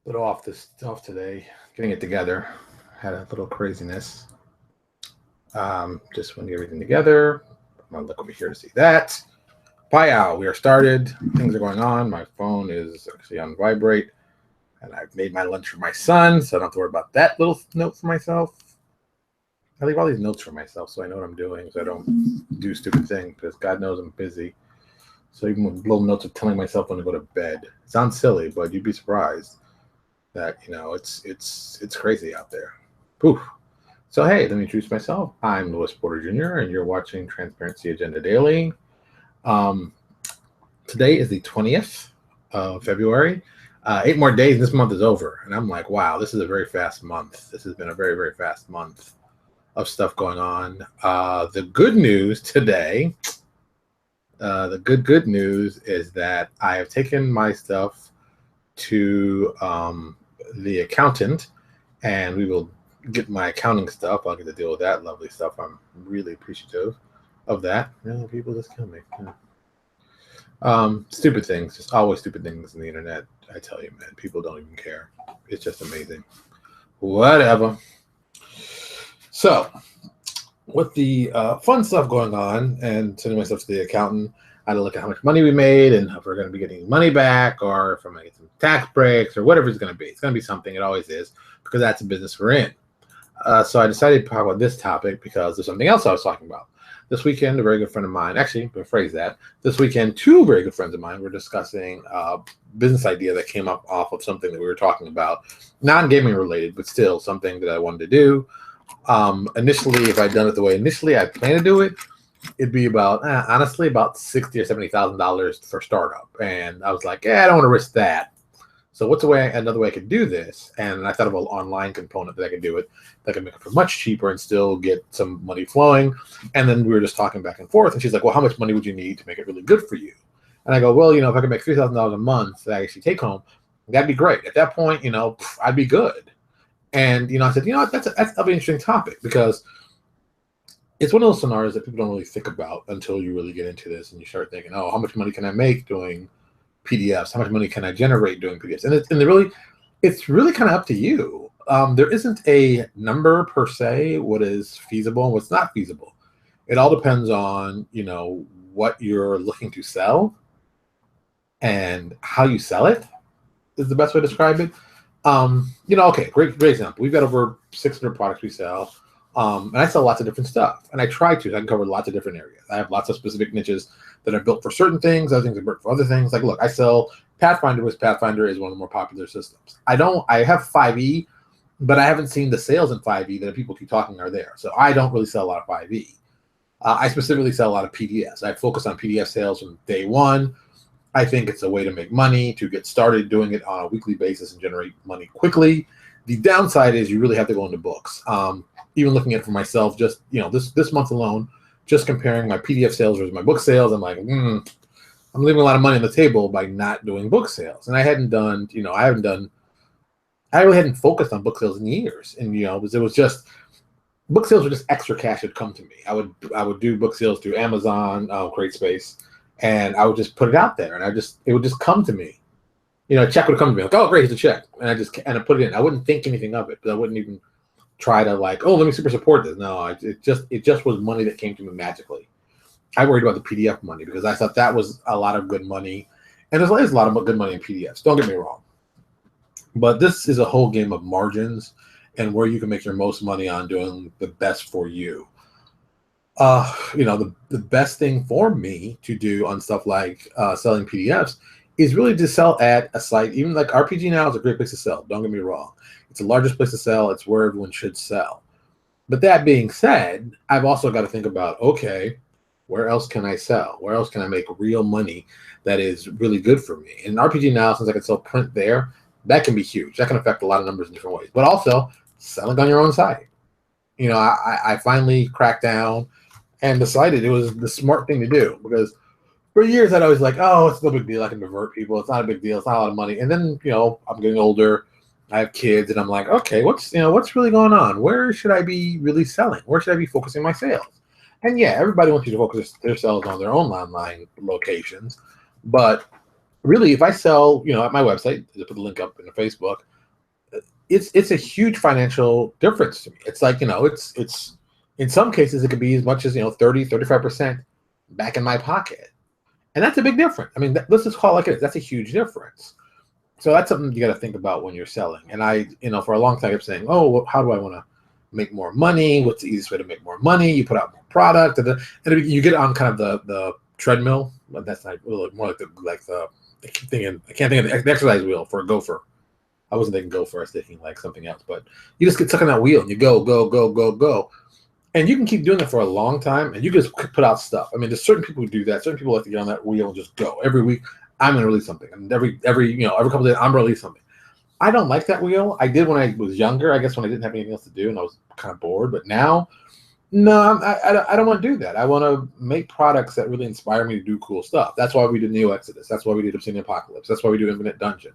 little off this stuff today, getting it together. Had a little craziness. Just want to get everything together. I'm gonna look over here to see that. Pow! We are started. Things are going on. My phone is actually on vibrate, and I've made my lunch for my son, so I don't have to worry about that little note for myself. I leave all these notes for myself, so I know what I'm doing, so I don't do stupid things. Because God knows I'm busy. So even with little notes of telling myself when to go to bed. It sounds silly, but you'd be surprised that it's crazy out there. Poof. So hey, let me introduce myself. I'm Louis Porter Jr. and you're watching Transparency Agenda Daily. Today is the 20th of February. 8 more days and this month is over. And I'm like, wow, this is a very fast month. This has been a very, very fast month of stuff going on. The good news today, the good news is that I have taken my stuff to the accountant, and we will get my accounting stuff. I'll get to deal with that lovely stuff. I'm really appreciative of that. People just kill me. Stupid things, just always stupid things in the internet. I tell you, man, people don't even care. It's just amazing. Whatever. So, with the fun stuff going on and sending myself to the accountant, I had to look at how much money we made and if we're going to be getting money back or if I'm going to get some tax breaks or whatever it's going to be. It's going to be something. It always is, because that's the business we're in. So I decided to talk about this topic because there's something else I was talking about. This weekend, a very good friend of mine, actually, rephrase that. This weekend, two very good friends of mine were discussing a business idea that came up off of something that we were talking about. Non-gaming related, but still something that I wanted to do. Initially, if I'd done it the way initially I planned to do it, it'd be about, honestly, about $60,000 or $70,000 for startup. And I was like, I don't want to risk that. So what's another way I could do this? And I thought of an online component that I could do it, that could make it for much cheaper and still get some money flowing. And then we were just talking back and forth. And she's like, well, how much money would you need to make it really good for you? And I go, well, if I could make $3,000 a month that I actually take home, that'd be great. At that point, I'd be good. And, I said, that'll be an interesting topic, because it's one of those scenarios that people don't really think about until you really get into this and you start thinking, oh, how much money can I make doing PDFs? How much money can I generate doing PDFs? And it's really kind of up to you. There isn't a number per se, what is feasible and what's not feasible. It all depends on, what you're looking to sell and how you sell it is the best way to describe it. Okay, great example. We've got over 600 products we sell. And I sell lots of different stuff, and I try to. I can cover lots of different areas. I have lots of specific niches that are built for certain things. Other things are built for other things. Like, look, I sell Pathfinder, because Pathfinder is one of the more popular systems. I have 5e, but I haven't seen the sales in 5e that people keep talking are there. So I don't really sell a lot of 5e. I specifically sell a lot of PDFs. I focus on PDF sales from day one. I think it's a way to make money, to get started doing it on a weekly basis and generate money quickly. The downside is you really have to go into books. Even looking at it for myself, just this month alone, just comparing my PDF sales versus my book sales, I'm like, I'm leaving a lot of money on the table by not doing book sales. And I really hadn't focused on book sales in years. And because it was just, book sales were just extra cash that come to me. I would do book sales through Amazon, CreateSpace, and I would just put it out there, and it would just come to me. A check would come to me like, oh great, here's a check, and I put it in. I wouldn't think anything of it, but I wouldn't even try to let me super support this. No, it just was money that came to me magically. I worried about the PDF money because I thought that was a lot of good money, and there's a lot of good money in PDFs. Don't get me wrong, but this is a whole game of margins and where you can make your most money on doing the best for you. The best thing for me to do on stuff like selling PDFs is really to sell at a site. Even like RPG Now is a great place to sell. Don't get me wrong. It's the largest place to sell. It's where everyone should sell. But that being said, I've also got to think about, okay, where else can I sell? Where else can I make real money that is really good for me? And RPG Now, since I can sell print there, that can be huge. That can affect a lot of numbers in different ways. But also, selling on your own site. I finally cracked down and decided it was the smart thing to do, because for years I'd always like, oh, it's no big deal. I can convert people. It's not a big deal. It's not a lot of money. And then, I'm getting older. I have kids, and I'm like, okay, what's really going on? Where should I be really selling? Where should I be focusing my sales? And yeah, everybody wants you to focus their sales on their own online locations. But really, if I sell, at my website, I put the link up in the Facebook, it's a huge financial difference to me. It's like, it's in some cases it could be as much as 30-35% back in my pocket, and that's a big difference. I mean, let's just call it like it is. That's a huge difference. So that's something you got to think about when you're selling. And I, for a long time, I kept saying, oh, how do I want to make more money? What's the easiest way to make more money? You put out more product, and you get on kind of the treadmill. But that's not really more like the I can't think of the exercise wheel for a gopher. I wasn't thinking gopher, I was thinking like something else. But you just get stuck on that wheel and you go, go, go, go, go. And you can keep doing that for a long time, and you just put out stuff. I mean, there's certain people who do that. Certain people like to get on that wheel and just go. Every week, I'm going to release something. And every couple of days, I'm going to release something. I don't like that wheel. I did when I was younger, I guess, when I didn't have anything else to do and I was kind of bored. But now, no, I don't want to do that. I want to make products that really inspire me to do cool stuff. That's why we did Neo Exodus. That's why we did Obsidian Apocalypse. That's why we do Infinite Dungeon.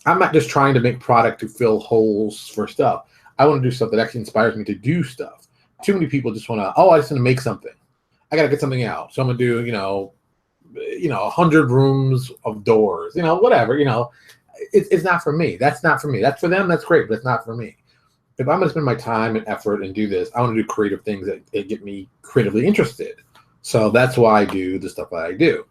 I'm not just trying to make product to fill holes for stuff. I want to do stuff that actually inspires me to do stuff. Too many people just want to, I just want to make something. I got to get something out. So I'm going to do, 100 rooms of doors, whatever, it's not for me. That's not for me. That's for them. That's great, but it's not for me. If I'm going to spend my time and effort and do this, I want to do creative things that get me creatively interested. So that's why I do the stuff that I do.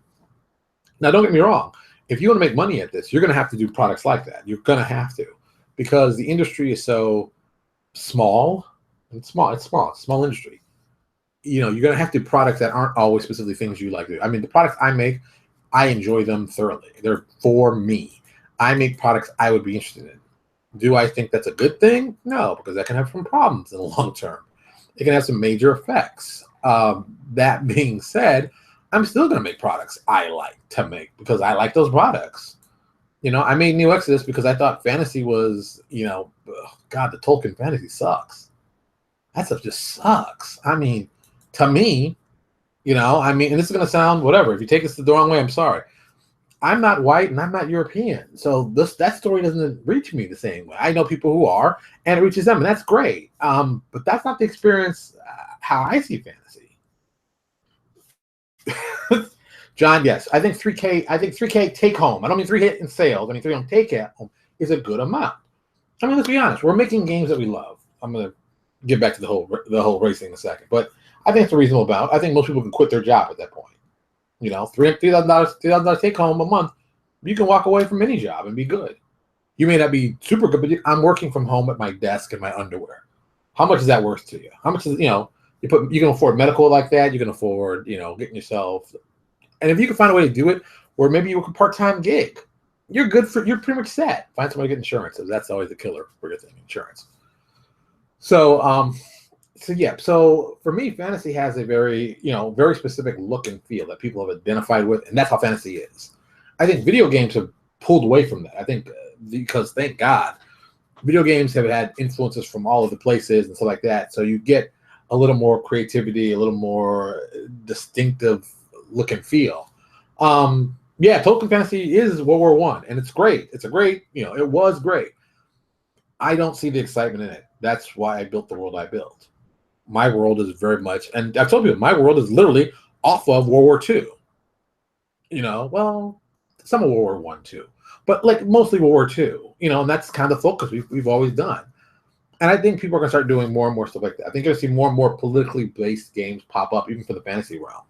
Now, don't get me wrong. If you want to make money at this, you're going to have to do products like that. You're going to have to, because the industry is so small. It's a small industry. You're going to have to do products that aren't always specifically things you like to do. I mean, the products I make, I enjoy them thoroughly. They're for me. I make products I would be interested in. Do I think that's a good thing? No, because that can have some problems in the long term. It can have some major effects. That being said, I'm still going to make products I like to make because I like those products. I made New Exodus because I thought fantasy was, God, the Tolkien fantasy sucks. That stuff just sucks. I mean, to me, and this is going to sound whatever. If you take this the wrong way, I'm sorry. I'm not white and I'm not European. So that story doesn't reach me the same way. I know people who are, and it reaches them, and that's great. But that's not the experience how I see fantasy. John, yes. I think 3K take home. I don't mean 3K in sales. I mean 3K take home is a good amount. I mean, let's be honest. We're making games that we love. I'm going to get back to the whole racing in a second. But I think it's a reasonable amount. I think most people can quit their job at that point. $3,000 take home a month. You can walk away from any job and be good. You may not be super good, but I'm working from home at my desk in my underwear. How much is that worth to you? How much is, you can afford medical like that. You can afford, getting yourself. And if you can find a way to do it, or maybe you work a part-time gig, you're pretty much set. Find somebody to get insurance. That's always the killer for your thing, insurance. So for me, fantasy has a very, very specific look and feel that people have identified with, and that's how fantasy is. I think video games have pulled away from that. I think because, thank God, video games have had influences from all of the places and stuff like that. So you get a little more creativity, a little more distinctive look and feel. Tolkien fantasy is World War I, and it's great. It's a great, it was great. I don't see the excitement in it. That's why I built the world I built. My world is very much, and I told you, my world is literally off of World War II. Some of World War I too, but like mostly World War II. And that's kind of the focus we've always done. And I think people are going to start doing more and more stuff like that. I think you're going to see more and more politically based games pop up, even for the fantasy realm,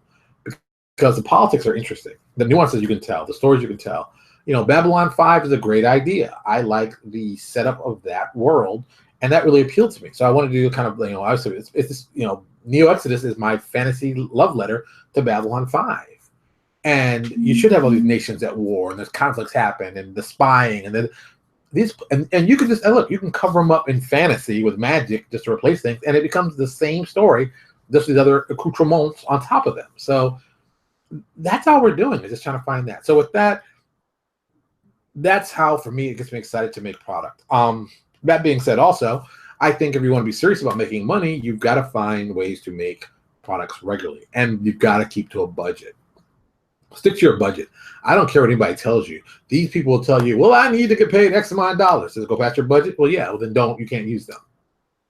because the politics are interesting. The nuances you can tell, the stories you can tell. Babylon 5 is a great idea. I like the setup of that world, and that really appealed to me. So I wanted to do kind of, obviously, it's Neo Exodus is my fantasy love letter to Babylon 5. And you should have all these nations at war, and there's conflicts happen, and the spying, and then and you can just look, you can cover them up in fantasy with magic just to replace things, and it becomes the same story, just these other accoutrements on top of them. So that's all we're doing, is just trying to find that. So with that, that's how, for me, it gets me excited to make product. That being said, also, I think if you want to be serious about making money, you've got to find ways to make products regularly, and you've got to keep to a budget. Stick to your budget. I don't care what anybody tells you. These people will tell you, well, I need to get paid X amount of dollars. Does it go past your budget? Well, yeah, well, then you can't use them.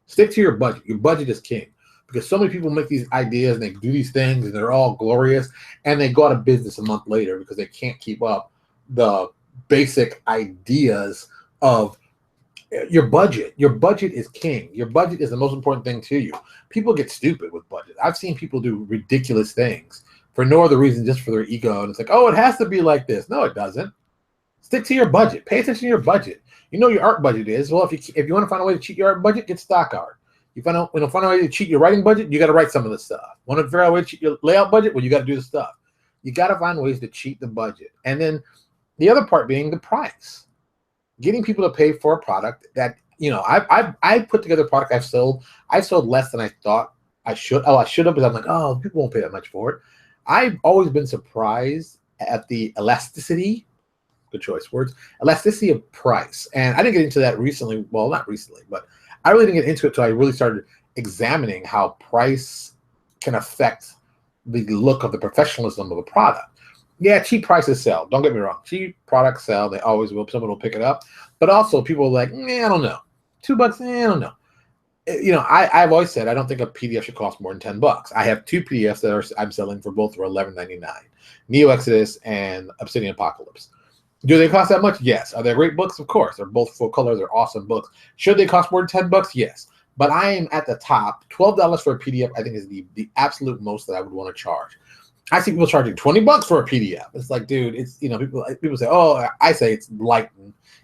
Stick to your budget. Your budget is king, because so many people make these ideas and they do these things and they're all glorious, and they go out of business a month later because they can't keep up the basic ideas of Your budget is king. Your budget is the most important thing to you. People get stupid with budget. I've seen people do ridiculous things for no other reason, just for their ego. And it's like, oh, it has to be like this. No, it doesn't. Stick to your budget. Pay attention to your budget. You know your art budget is. Well, if you want to find a way to cheat your art budget, get stock art. You find a way to cheat your writing budget, you got to write some of the stuff. Want to figure out a way to cheat your layout budget? Well, you got to do the stuff. You got to find ways to cheat the budget. And then the other part being the price. Getting people to pay for a product that, I put together a product I've sold less than I thought I should. Oh, I should have, but I'm like, oh, people won't pay that much for it. I've always been surprised at the elasticity, good choice words, elasticity of price. And I didn't get into that recently. Well, not recently, but I really didn't get into it until I really started examining how price can affect the look of the professionalism of a product. Yeah, cheap prices sell. Don't get me wrong. Cheap products sell. They always will. Someone will pick it up. But also people are like, I don't know. $2, I don't know. I've always said I don't think a PDF should cost more than $10. I have 2 PDFs that I'm selling for both for $11.99. Neo Exodus and Obsidian Apocalypse. Do they cost that much? Yes. Are they great books? Of course. They're both full color. They're awesome books. Should they cost more than $10? Yes. But I am at the top. $12 for a PDF, I think, is the absolute most that I would want to charge. I see people charging $20 for a PDF. It's like, dude, it's, people say, oh, I say it's light.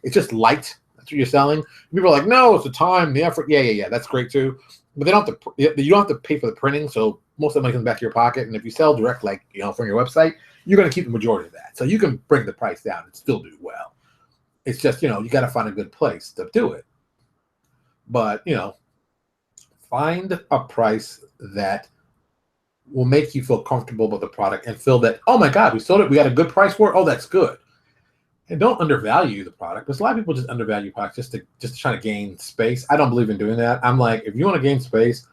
It's just light. That's what you're selling. People are like, no, it's the time, the effort. Yeah. That's great too. But you don't have to pay for the printing. So most of the money comes back to your pocket. And if you sell direct, from your website, you're going to keep the majority of that. So you can bring the price down and still do well. It's just, you got to find a good place to do it. But, find a price that will make you feel comfortable with the product and feel that, oh my God, we sold it. We got a good price for it. Oh, that's good. And don't undervalue the product, because a lot of people just undervalue products just to try to gain space. I don't believe in doing that. I'm like, if you want to gain space,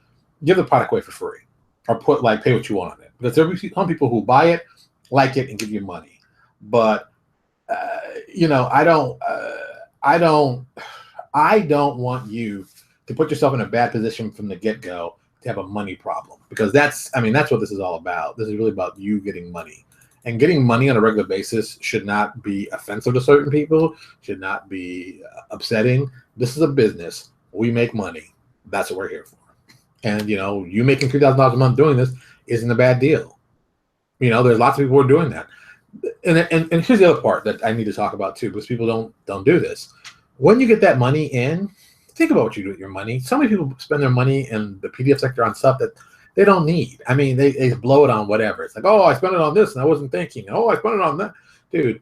give the product away for free, or pay what you want on it. Because there will be some people who buy it, like it, and give you money. But I don't want you to put yourself in a bad position from the get-go to have a money problem, because that's what this is all about. This is really about you getting money. And getting money on a regular basis should not be offensive to certain people, should not be upsetting. This is a business. We make money. That's what we're here for. And, you making $3,000 a month doing this isn't a bad deal. There's lots of people who are doing that. And here's the other part that I need to talk about too, because people don't do this. When you get that money in, think about what you do with your money. So many people spend their money in the PDF sector on stuff that they don't need. They blow it on whatever. It's like, oh, I spent it on this and I wasn't thinking. Oh, I spent it on that. Dude,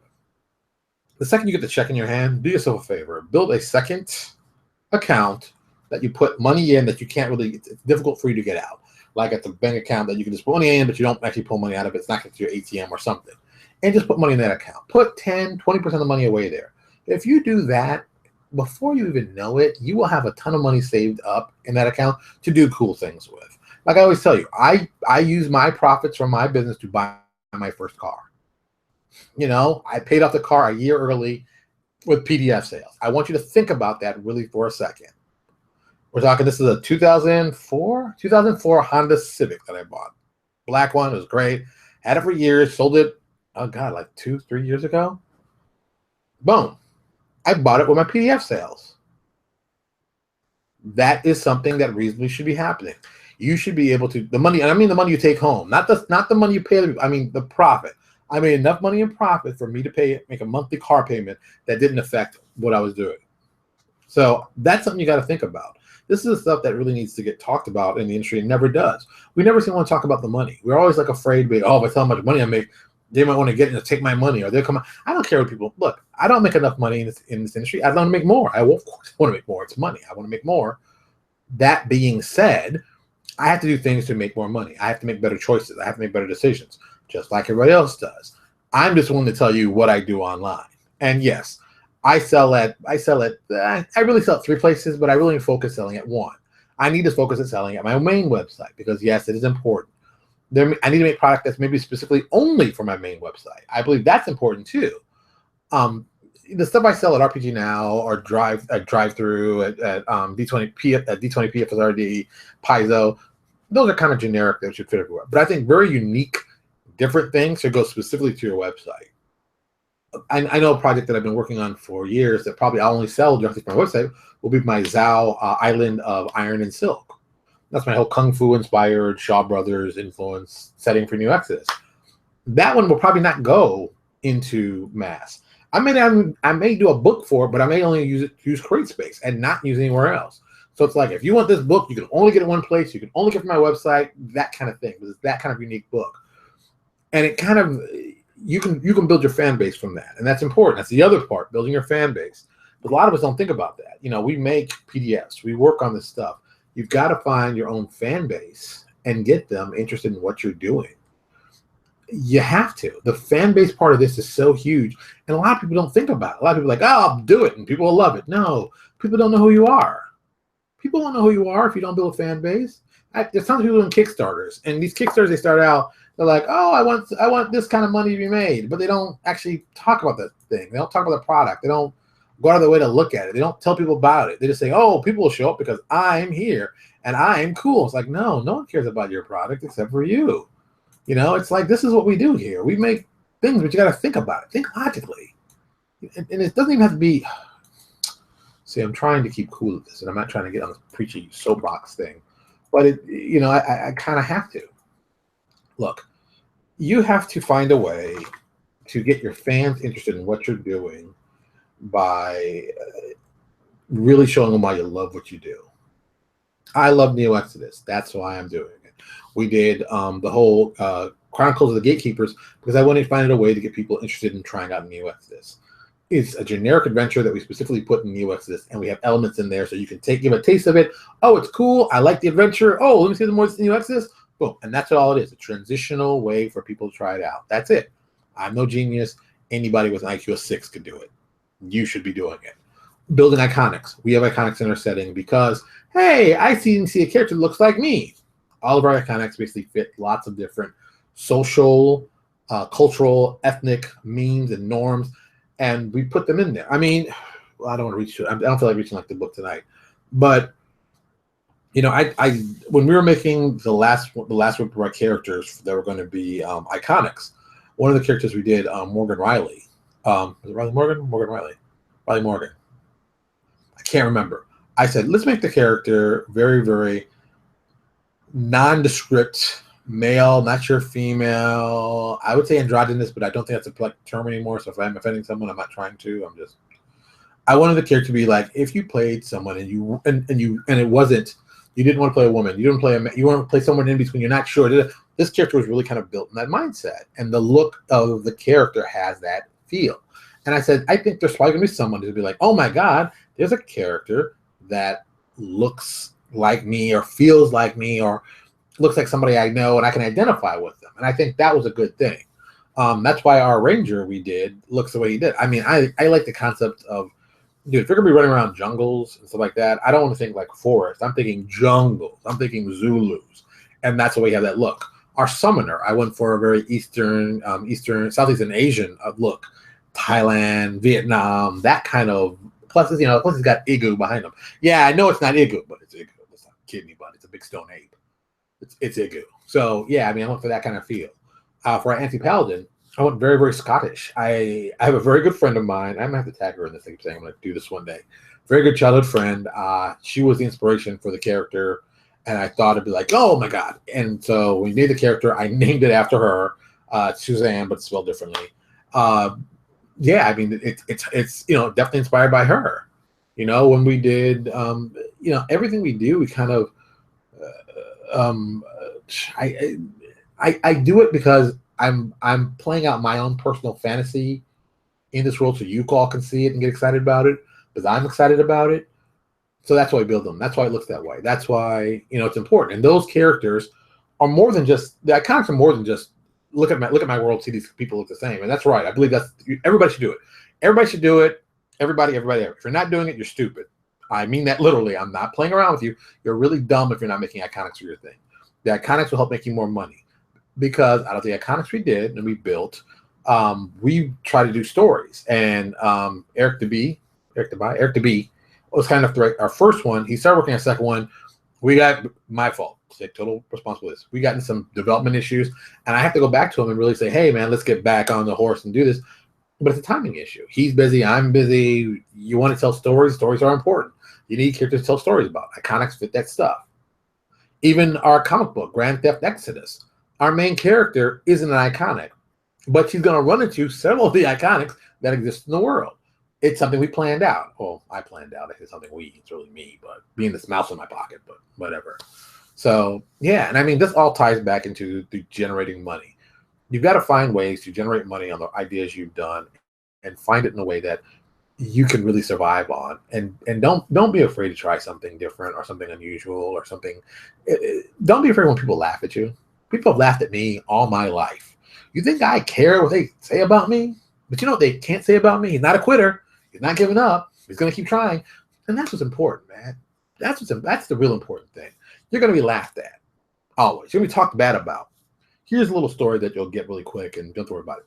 the second you get the check in your hand, do yourself a favor. Build a second account that you put money in that you can't really, it's difficult for you to get out. Like at the bank account that you can just put money in, but you don't actually pull money out of it. It's not going to your ATM or something. And just put money in that account. Put 10, 20% of the money away there. If you do that, before you even know it, you will have a ton of money saved up in that account to do cool things with. Like I always tell you, I use my profits from my business to buy my first car. I paid off the car a year early with PDF sales. I want you to think about that really for a second. We're talking, this is a 2004 Honda Civic that I bought. Black one, it was great. Had it for years, sold it, oh God, like 2-3 years ago. Boom. I bought it with my PDF sales. That is something that reasonably should be happening. You should be able to, the money, and I mean the money you take home, not the money you pay, I mean the profit. I made enough money in profit for me to make a monthly car payment that didn't affect what I was doing. So that's something you got to think about. This is the stuff that really needs to get talked about in the industry and never does. We never seem to want to talk about the money. We're always like afraid, if I tell them how much money I make, they might want to get in and take my money, or they'll come out. I don't care what people, look, I don't make enough money in this industry. I want to make more. I will, of course, want to make more. It's money. I want to make more. That being said, I have to do things to make more money. I have to make better choices. I have to make better decisions, just like everybody else does. I'm just willing to tell you what I do online. And yes, I really sell at 3 places, but I really focus selling at 1. I need to focus at selling at my main website because yes, it is important. I need to make product that's maybe specifically only for my main website. I believe that's important too. The stuff I sell at RPG Now or Drive Through at D20 PFSRD, Paizo, those are kind of generic that should fit everywhere. But I think very unique, different things should go specifically to your website. I know a project that I've been working on for years that probably I'll only sell directly from my website will be my Zhao Island of Iron and Silk. That's my whole Kung Fu inspired Shaw Brothers influence setting for New Exodus. That one will probably not go into mass. I may do a book for it, but I may only use CreateSpace and not use anywhere else. So it's like, if you want this book, you can only get it one place. You can only get it from my website, that kind of thing. It's that kind of unique book. And it kind of, you can build your fan base from that. And that's important. That's the other part, building your fan base. But a lot of us don't think about that. You know, we make PDFs. We work on this stuff. You've got to find your own fan base and get them interested in what you're doing. You have to. The fan base part of this is so huge. And a lot of people don't think about it. A lot of people are like, oh, I'll do it and people will love it. No, people don't know who you are. People don't know who you are if you don't build a fan base. There's some people doing Kickstarters. And these Kickstarters, they start out, they're like, oh, I want this kind of money to be made. But they don't actually talk about that thing. They don't talk about the product. They don't go out of their way to look at it. They don't tell people about it. They just say, oh, people will show up because I'm here and I'm cool. It's like, no one cares about your product except for you. You know, it's like, this is what we do here. We make things, but you got to think about it. Think logically. And it doesn't even have to be, see, I'm trying to keep cool with this, and I'm not trying to get on this preachy soapbox thing. But, I kind of have to. Look, you have to find a way to get your fans interested in what you're doing by really showing them why you love what you do. I love Neo Exodus. That's why I'm doing it. We did the whole Chronicles of the Gatekeepers because I wanted to find a way to get people interested in trying out Neo Exodus. It's a generic adventure that we specifically put in Neo Exodus, and we have elements in there so you can give a taste of it. Oh, it's cool. I like the adventure. Oh, let me see the more Neo Exodus. Boom. And that's all it is. A transitional way for people to try it out. That's it. I'm no genius. Anybody with an IQ of 6 could do it. You should be doing it. Building Iconix. We have Iconix in our setting because, hey, I see a character that looks like me. All of our Iconix basically fit lots of different social, cultural, ethnic memes and norms, and we put them in there. I mean, I don't want to reach to it. I don't feel like reaching like the book tonight, but I when we were making the last group of our characters that were going to be Iconix, one of the characters we did, Morgan Riley. Was it Riley Morgan? Morgan Riley. Riley Morgan. I can't remember. I said, let's make the character very, very nondescript, male, not sure female. I would say androgynous, but I don't think that's a polite term anymore. So if I'm offending someone, I'm not trying to. I wanted the character to be like, if you played someone and it wasn't, you didn't want to play a woman, you didn't play you want to play someone in between, you're not sure. This character was really kind of built in that mindset, and the look of the character has that feel. And I said, I think there's probably gonna be someone who'll be like, oh my God, there's a character that looks like me or feels like me or looks like somebody I know and I can identify with them. And I think that was a good thing. That's why our ranger we did looks the way he did. I mean, I like the concept of, dude, if you're gonna be running around jungles and stuff like that, I don't want to think like forest. I'm thinking jungles. I'm thinking Zulus. And that's the way you have that look. Our summoner, I went for a very Southeastern Asian look. Thailand, Vietnam, that kind of, plus he's got Igu behind him. Yeah, I know it's not Igu, but it's Igu. Let's not kid anybody. It's a big stone ape. It's Igu. So yeah, I mean, I went for that kind of feel. For our anti-paladin, I went very, very Scottish. I have a very good friend of mine. I'm gonna have to tag her in this thing, saying I'm gonna do this one day. Very good childhood friend. She was the inspiration for the character, and I thought it'd be like, oh my God. And so when we made the character, I named it after her, Suzanne, but spelled differently. Yeah, I mean, it's definitely inspired by her. When we did, everything we do, we kind of, I do it because I'm playing out my own personal fantasy in this world, so you all can see it and get excited about it because I'm excited about it. So that's why I build them. That's why it looks that way. That's why it's important. And those characters are more than just the Iconics are more than just look at my world, see these people look the same. And that's right. I believe everybody should do it. Everybody should do it. Everybody. If you're not doing it, you're stupid. I mean that literally. I'm not playing around with you. You're really dumb if you're not making Iconics for your thing. The Iconics will help make you more money because out of the Iconics we did and we built, we try to do stories. And Eric DeB was kind of our first one. He started working on the second one. We got my fault. Take total responsibility. We got into some development issues, and I have to go back to him and really say, "Hey, man, let's get back on the horse and do this." But it's a timing issue. He's busy. I'm busy. You want to tell stories. Stories are important. You need characters to tell stories about. Iconix fit that stuff. Even our comic book, Grand Theft Exodus, our main character isn't an iconic, but she's going to run into several of the iconics that exist in the world. It's something we planned out. Well, I planned out. It's something it's really me, but being this mouse in my pocket, but whatever. So, yeah, and I mean, this all ties back into the generating money. You've got to find ways to generate money on the ideas you've done and find it in a way that you can really survive on, and don't be afraid to try something different or something unusual or something. Don't be afraid when people laugh at you. People have laughed at me all my life. You think I care what they say about me? But you know what they can't say about me? He's not a quitter. He's not giving up. He's going to keep trying, and that's what's important, man. That's the real important thing. You're going to be laughed at always. You're going to be talked bad about. Here's a little story that you'll get really quick, and don't worry about it.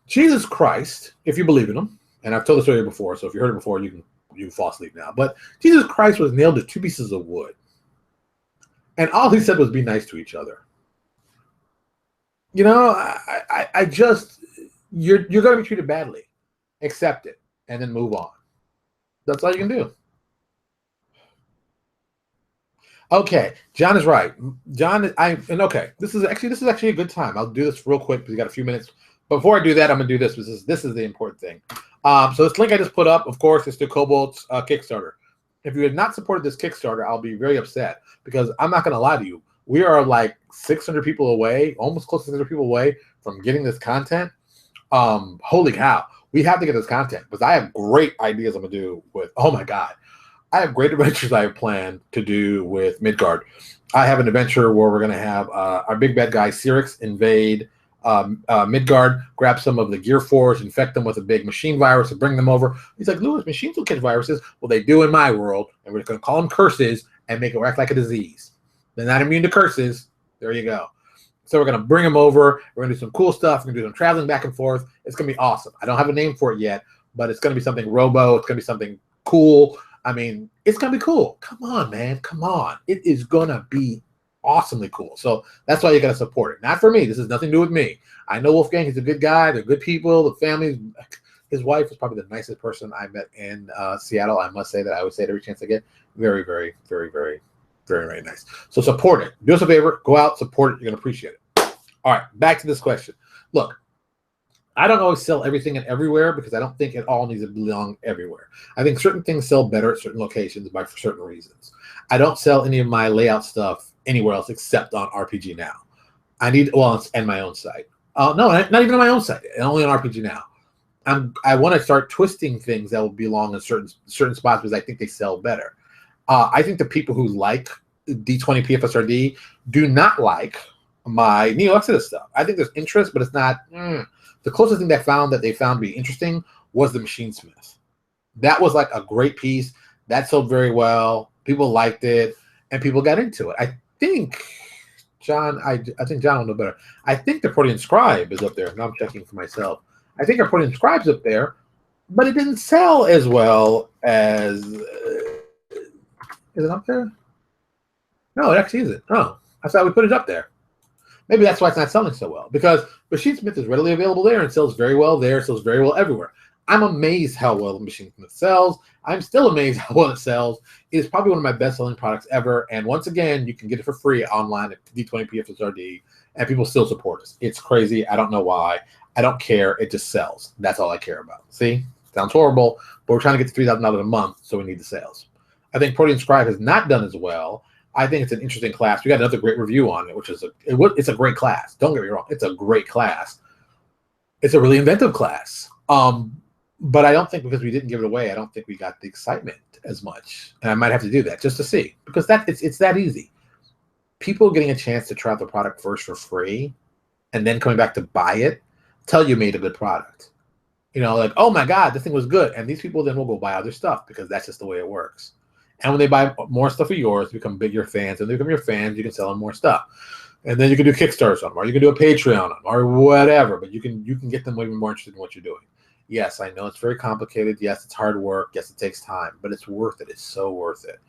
Jesus Christ, if you believe in him, and I've told the story before, so if you heard it before, you can fall asleep now. But Jesus Christ was nailed to 2 pieces of wood, and all he said was, "Be nice to each other." You know, I just you're going to be treated badly. Accept it, and then move on. That's all you can do. Okay, John is right. Okay. This is actually a good time. I'll do this real quick because we got a few minutes. Before I do that, I'm gonna do this. This is the important thing. So this link I just put up, of course, is to Cobalt's Kickstarter. If you had not supported this Kickstarter, I'll be very upset because I'm not gonna lie to you. We are like 600 people away, almost close to 600 people away from getting this content. Holy cow, we have to get this content because I have great ideas I'm gonna do with. Oh my god, I have great adventures I have planned to do with Midgard. I have an adventure where we're gonna have our big bad guy Cyrix invade Midgard, grab some of the Gear Force, infect them with a big machine virus, and bring them over. He's like, Lewis, machines will catch viruses. Well, they do in my world, and we're going to call them curses and make it act like a disease. They're not immune to curses. There you go. So we're going to bring them over. We're going to do some cool stuff. We're going to do some traveling back and forth. It's going to be awesome. I don't have a name for it yet, but it's going to be something robo. It's going to be something cool. I mean, it's going to be cool. Come on, man. Come on. It is going to be awesomely cool. So that's why you got to support it. Not for me. This has nothing to do with me. I know Wolfgang. He's a good guy. They're good people. The family, his wife is probably the nicest person I met in Seattle. I must say that. I would say it every chance I get. Very, very, very, very, very, very nice. So support it. Do us a favor. Go out, support it. You're going to appreciate it. All right. Back to this question. Look, I don't always sell everything and everywhere because I don't think it all needs to belong everywhere. I think certain things sell better at certain locations for certain reasons. I don't sell any of my layout stuff anywhere else except on RPG Now. And my own site. No, not even on my own site. Only on RPG Now. I want to start twisting things that will belong in certain spots because I think they sell better. I think the people who like D20 PFSRD do not like my Neo Exodus stuff. I think there's interest, but it's not. The closest thing they found to be interesting was the Machine Smith. That was like a great piece. That sold very well. People liked it, and people got into it. I think John will know better. I think the Protean Scribe is up there. Now I'm checking for myself. I think our Protean Scribe's up there, but it didn't sell as well as. Is it up there? No, it actually isn't. Oh, I thought we put it up there. Maybe that's why it's not selling so well, because Machine Smith is readily available there and sells very well there, sells very well everywhere. I'm amazed how well the Machine Smith sells. I'm still amazed how well it sells. It is probably one of my best-selling products ever. And once again, you can get it for free online at D20 PFSRD, and people still support us. It's crazy. I don't know why. I don't care. It just sells. That's all I care about. See? Sounds horrible, but we're trying to get to $3,000 a month, so we need the sales. I think Protean Scribe has not done as well. I think it's an interesting class. We got another great review on it, which is it's a great class. Don't get me wrong. It's a great class. It's a really inventive class. But I don't think because we didn't give it away, I don't think we got the excitement as much. And I might have to do that just to see, because it's that easy. People getting a chance to try out the product first for free and then coming back to buy it tell you made a good product. You know, like, oh my God, this thing was good. And these people then will go buy other stuff because that's just the way it works. And when they buy more stuff of yours, become bigger fans. And they become your fans, you can sell them more stuff. And then you can do Kickstarters on them, or you can do a Patreon on them, or whatever. But you can get them even more interested in what you're doing. Yes, I know it's very complicated. Yes, it's hard work. Yes, it takes time, but it's worth it. It's so worth it.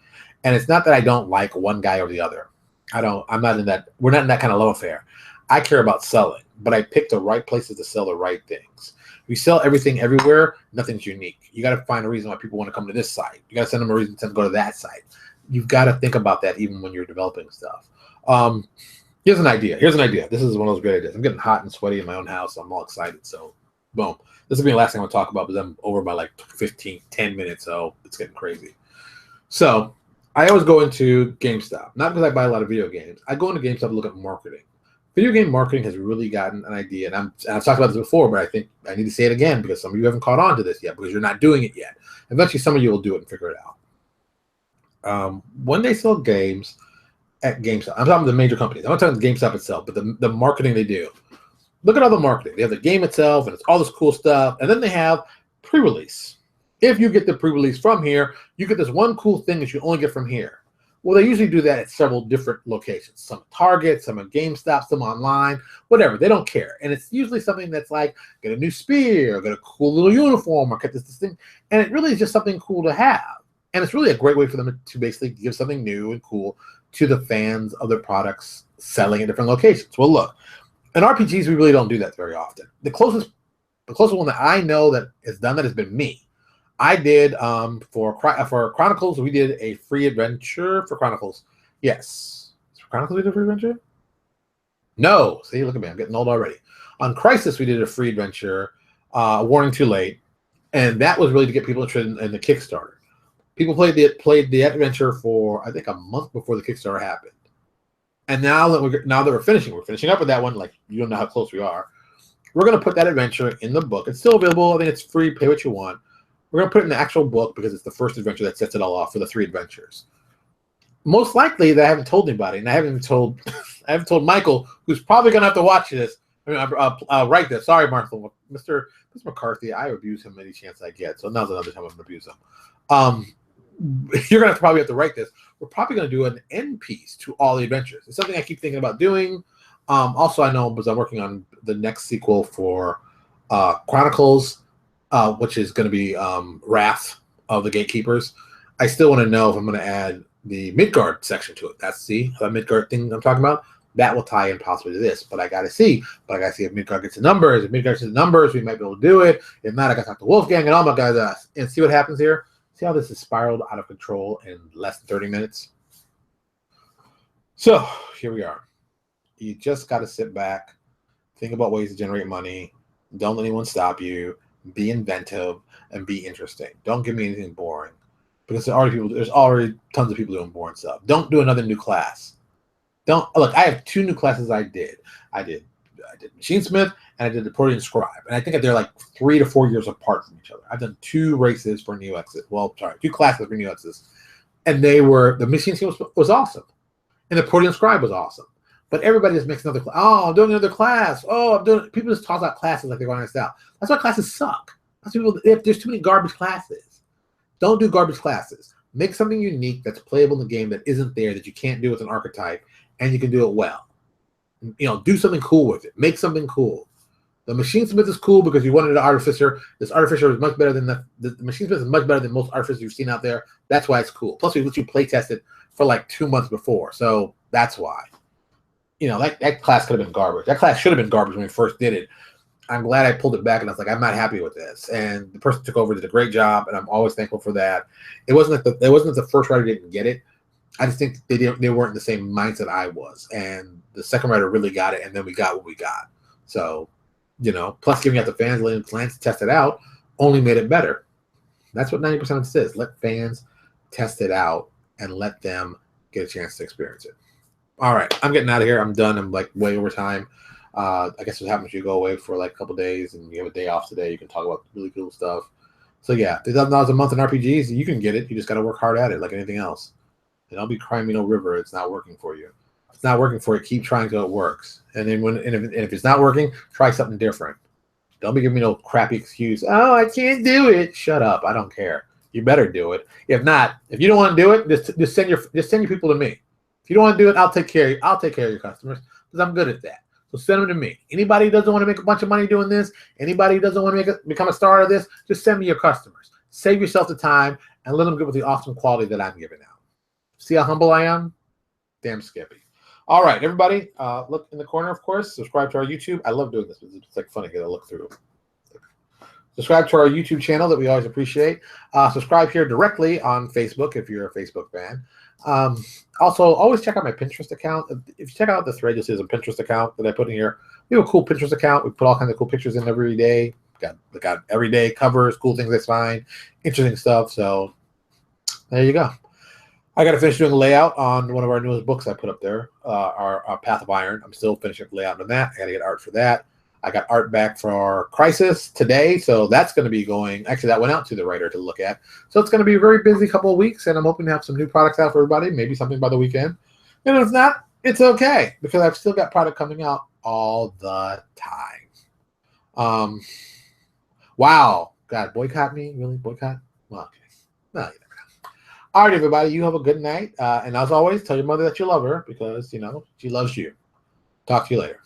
And it's not that I don't like one guy or the other. I'm not in that. We're not in that kind of love affair. I care about selling, but I pick the right places to sell the right things. If you sell everything everywhere, nothing's unique. You got to find a reason why people want to come to this site. You got to send them a reason to go to that site. You've got to think about that even when you're developing stuff. Here's an idea. This is one of those great ideas. I'm getting hot and sweaty in my own house. So I'm all excited. So, boom. This will be the last thing I'm going to talk about, but I'm over by like 10 minutes. So it's getting crazy. So I always go into GameStop, not because I buy a lot of video games. I go into GameStop to look at marketing. Video game marketing has really gotten an idea, and I've talked about this before, but I think I need to say it again because some of you haven't caught on to this yet because you're not doing it yet. Eventually, some of you will do it and figure it out. When they sell games at GameStop, I'm talking about the major companies. I'm not talking about GameStop itself, but the marketing they do. Look at all the marketing. They have the game itself, and it's all this cool stuff, and then they have pre-release. If you get the pre-release from here, you get this one cool thing that you only get from here. Well, they usually do that at several different locations. Some at Target, some at GameStop, some online, whatever. They don't care. And it's usually something that's like, get a new spear, get a cool little uniform, or get this thing. And it really is just something cool to have. And it's really a great way for them to basically give something new and cool to the fans of their products selling at different locations. Well, look, in RPGs, we really don't do that very often. The closest one that I know that has done that has been me. I did for Chronicles. We did a free adventure for Chronicles. Yes, for Chronicles we did a free adventure. No, see, look at me, I'm getting old already. On Crisis, we did a free adventure. Warning, too late, and that was really to get people interested in the Kickstarter. People played the adventure for I think a month before the Kickstarter happened. And now that we're finishing up with that one. Like, you don't know how close we are. We're going to put that adventure in the book. It's still available. I think it's free. Pay what you want. We're going to put it in the actual book because it's the first adventure that sets it all off for the 3 adventures. Most likely, that I haven't told anybody, and I haven't told Michael, who's probably going to have to watch this. Write this. Sorry, Mr. McCarthy. I abuse him any chance I get. So now's another time I'm going to abuse him. You're going to probably have to write this. We're probably going to do an end piece to all the adventures. It's something I keep thinking about doing. Also, I know because I'm working on the next sequel for Chronicles, which is going to be Wrath of the Gatekeepers. I still want to know if I'm going to add the Midgard section to it. That's the Midgard thing I'm talking about. That will tie in possibly to this, but I got to see. But I got to see if Midgard gets the numbers. If Midgard gets the numbers, we might be able to do it. If not, I got to talk to Wolfgang and all my guys and see what happens here. See how this has spiraled out of control in less than 30 minutes? So here we are. You just got to sit back, think about ways to generate money. Don't let anyone stop you. Be inventive and be interesting. Don't give me anything boring because there's already tons of people doing boring stuff. Don't do another new class. Don't look. I have 2 new classes I did. I did Machinesmith and I did the Protean Scribe, and I think they're like 3 to 4 years apart from each other. I've done 2 races for New Exes. Well, sorry, 2 classes for New Exes, and the Machinesmith was awesome, and the Protean Scribe was awesome. But everybody just makes another class. Oh, I'm doing another class. Oh, I'm doing. People just toss out classes like they're going to out. That's why classes suck. There's too many garbage classes. Don't do garbage classes. Make something unique that's playable in the game that isn't there, that you can't do with an archetype, and you can do it well. Do something cool with it. Make something cool. The Machinesmith is cool because you wanted an artificer. This artificer is much better than the Machinesmith is much better than most artificers you've seen out there. That's why it's cool. Plus, we let you play test it for like 2 months before, so that's why. That class could have been garbage. That class should have been garbage when we first did it. I'm glad I pulled it back, and I was like, I'm not happy with this. And the person took over, did a great job, and I'm always thankful for that. It wasn't that the first writer didn't get it. I just think they weren't in the same mindset I was, and the second writer really got it, and then we got what we got. So, plus giving out the fans, letting fans test it out, only made it better. That's what 90% of this is. Let fans test it out and let them get a chance to experience it. All right, I'm getting out of here. I'm done. I'm like way over time. I guess what happens if you go away for like a couple days and you have a day off today, you can talk about really cool stuff. So yeah, $3,000 a month in RPGs, you can get it. You just got to work hard at it like anything else. And don't be crying me no river. It's not working for you. If it's not working for you, keep trying till it works. And then if it's not working, try something different. Don't be giving me no crappy excuse. Oh, I can't do it. Shut up. I don't care. You better do it. If you don't want to do it, just send your people to me. If you don't want to do it, I'll take care of your customers because I'm good at that. So send them to me. Anybody who doesn't want to make a bunch of money doing this, anybody who doesn't want to become a star of this, just send me your customers. Save yourself the time and let them get with the awesome quality that I'm giving out. See how humble I am? Damn Skippy. All right, everybody, look in the corner, of course. Subscribe to our YouTube. I love doing this. It's like funny to get a look through. Subscribe to our YouTube channel that we always appreciate. Subscribe here directly on Facebook if you're a Facebook fan. Also, always check out my Pinterest account. If you check out the thread, you'll see there's a Pinterest account that I put in here. We have a cool Pinterest account. We put all kinds of cool pictures in every day. Got everyday covers, cool things I find, interesting stuff. So there you go. I got to finish doing the layout on one of our newest books I put up there, our Path of Iron. I'm still finishing the layout on that. I got to get art for that. I got art back for Crisis today, so that's going to be going. Actually, that went out to the writer to look at. So it's going to be a very busy couple of weeks, and I'm hoping to have some new products out for everybody, maybe something by the weekend. And if not, it's okay, because I've still got product coming out all the time. Wow. God, boycott me? Really? Boycott? Well, okay. No, you never know. All right, everybody, you have a good night. And as always, tell your mother that you love her because, you know, she loves you. Talk to you later.